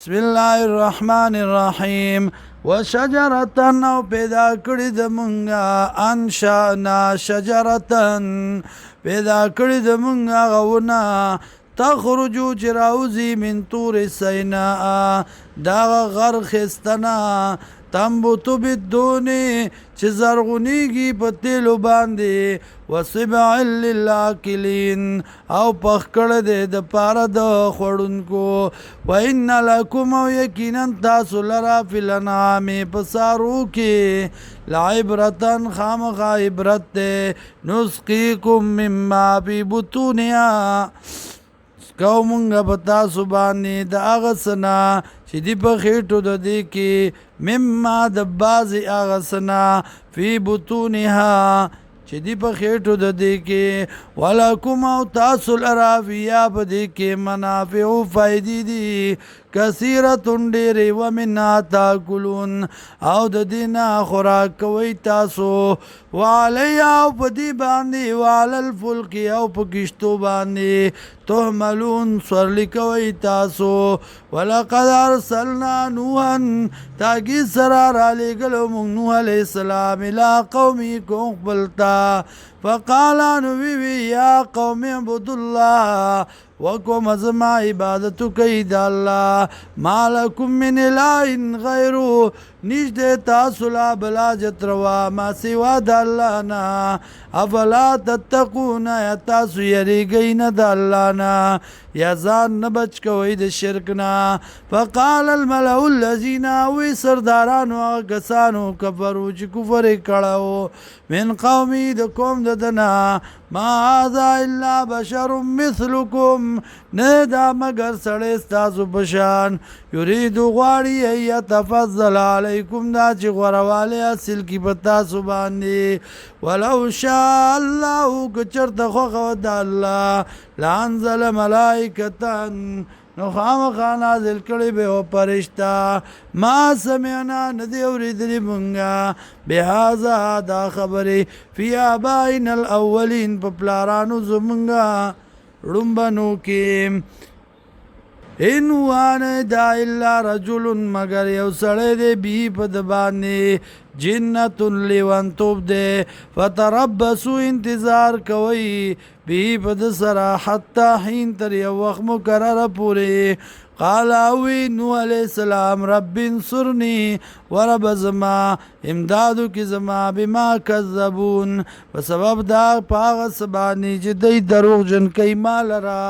بسم الله الرحمن الرحیم وشجرتن او پیدا کړی د مونږه انشانا شجرتن پیدا کړی د مونږه غونه تخرجو چراوزی من طور سیناء دا غر خستنا تنبتو بدونی چه زرغونیگی پا تیلو باندی وصبع للآکلین او پخ کرده د پارا د خوڑنکو و ان لکم او یکینا تاسو لرا فی الانعام پسارو کی لعبرتن خامخ عبرت دے نسقیکم مما فی بطونیا کو مونږه په تاسو باندې د هغه څه نه چې دي په خېټو د دې کې مما د بعضې هغه څه نه فی بطونها چې دي په خېټو د دې کې ولکم او تاسو لرا فیها په دې کې منافع فایدې دي کثیرتن ډېرې ومنها تاکلون او د دې نه خوراک کوئ تاسو وعلیها او په دې باندې وعلى الفلک او په کشتو باندې تحملون سورلی کوئ تاسو ولقد ارسلنا نوحا تاکي سره رالیږلو موږ نوح علیه السلام الی قومه قوم خپلتا فقالا نو وی یا قوم اعبدوا الله وکم زما عبادتو کئی دا اللہ مالکم من الہ غیرو نشده تاسو لا بلا جتروا ما سوا دا اللہ نا افلا تتقون یا تاسو یریگین دا اللہ نا یا زان نبچ کوئی دا شرکنا فقال الملعو الذین اوی سردارانو آگسانو کفرو چی کفر کڑاو من قومی دا قوم ددنا ما هذا الا بشر مثلکم نه دا مگر سړی ستاسو پشان یریدو غواړي یتفضل علیکم دا چې غوروالی حاصل کي په تاسو باندې ولو شاء الله که چېرته خوښه د الله لانزل ملائکتن نو خامخا نازل کړی به و فرشته ما سمعنا ندی اورېدلي مونږه بهذا دا خبرې فی آبائنا الاولین په پلارانو زمونږه ړومبنو کې ان وانه دا الا رجل مگر یو سړی دی بی په د باندې جنت لیوانتوب دی فتربصوا انتظار کوئ بی په د سره حتی حین تر یو وخت مقرره پورې قال اوی نوح علیہ السلام رب انصرنی ورب زما امدادو کی زما بما کذبون په سبب دا پاغ سبانی چې دی دروغ جن کئی مال را